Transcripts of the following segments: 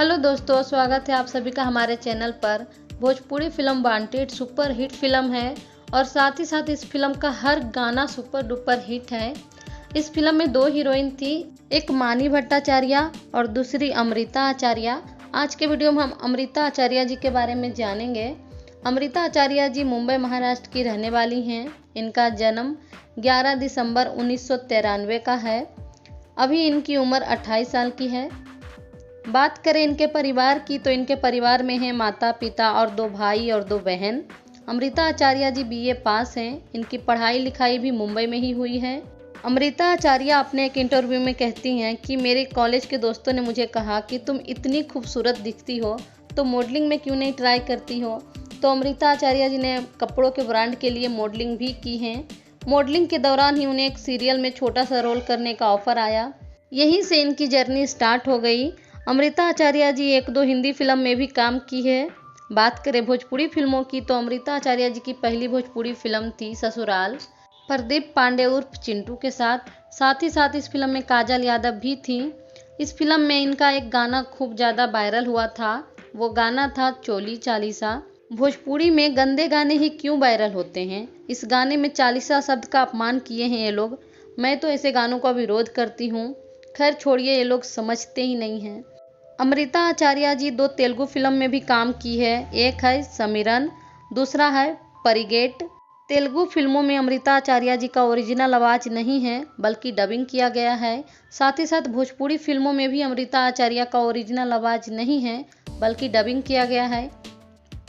Hello दोस्तों, स्वागत है आप सभी का हमारे चैनल पर। Bhojpuri film wanted super hit film है और साथ ही साथ इस फिल्म का हर गाना सुपर डुपर हिट है। इस फिल्म में दो हीरोइन थी, एक मानी भट्टाचार्य और दूसरी अमृता आचार्य। आज के वीडियो में हम अमृता आचार्य जी के बारे में जानेंगे। अमृता आचार्य जी मुंबई महाराष्ट्र की रहने वाली हैं। इनका जन्म 11 दिसंबर 1993 का है। अभी इनकी उम्र 28 साल की है। बात करें इनके परिवार की तो इनके परिवार में हैं माता पिता और दो भाई और दो बहन। अमृता आचार्य जी बीए पास हैं। इनकी पढ़ाई लिखाई भी मुंबई में ही हुई है। अमृता आचार्य अपने एक इंटरव्यू में कहती हैं कि मेरे कॉलेज के दोस्तों ने मुझे कहा कि तुम इतनी खूबसूरत दिखती हो तो मॉडलिंग में क्यों नहीं ट्राई करती हो। तो अमृता आचार्य जी ने कपड़ों के ब्रांड के लिए मॉडलिंग भी की है। मॉडलिंग के दौरान ही उन्हें एक सीरियल में छोटा सा रोल करने का ऑफर आया। यहीं से इनकी जर्नी स्टार्ट हो गई। अमृता आचार्य जी एक दो हिंदी फिल्म में भी काम की है। बात करें भोजपुरी फिल्मों की तो अमृता आचार्य जी की पहली भोजपुरी फिल्म थी ससुराल, प्रदीप पांडे उर्फ चिंटू के साथ ही साथ इस फिल्म में काजल यादव भी थी। इस फिल्म में इनका एक गाना खूब ज़्यादा वायरल हुआ था, वो गाना था चोली चालीसा। भोजपुरी में गंदे गाने ही क्यों वायरल होते हैं। इस गाने में चालीसा शब्द का अपमान किए हैं ये लोग। मैं तो ऐसे गानों का विरोध करती हूँ। खैर छोड़िए, ये लोग समझते ही नहीं हैं। अमृता आचार्य जी दो तेलुगु फिल्म में भी काम की है। एक है समीरन, दूसरा है परिगेट। तेलुगु फिल्मों में अमृता आचार्य जी का ओरिजिनल आवाज़ नहीं है बल्कि डबिंग किया गया है। साथ ही साथ भोजपुरी फिल्मों में भी अमृता आचार्य का ओरिजिनल आवाज़ नहीं है बल्कि डबिंग किया गया है।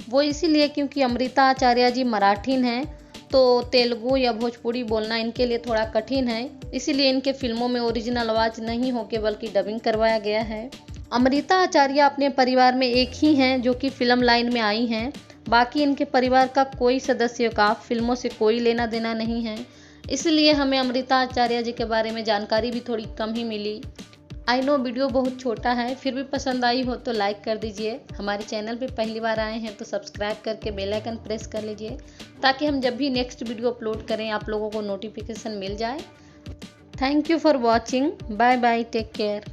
वो इसीलिए क्योंकि अमृता आचार्य जी मराठीन हैं तो तेलुगु या भोजपुरी बोलना इनके लिए थोड़ा कठिन है। इसीलिए इनके फिल्मों में ओरिजिनल आवाज़ नहीं होके बल्कि डबिंग करवाया गया है। अमृता आचार्य अपने परिवार में एक ही हैं जो कि फिल्म लाइन में आई हैं। बाकी इनके परिवार का कोई सदस्य का फिल्मों से कोई लेना देना नहीं है। इसलिए हमें अमृता आचार्य जी के बारे में जानकारी भी थोड़ी कम ही मिली। आई नो वीडियो बहुत छोटा है, फिर भी पसंद आई हो तो लाइक कर दीजिए। हमारे चैनल पे पहली बार आए हैं तो सब्सक्राइब करके बेल आइकन प्रेस कर लीजिए ताकि हम जब भी नेक्स्ट वीडियो अपलोड करें आप लोगों को नोटिफिकेशन मिल जाए। Thank you for watching. Bye bye, take care.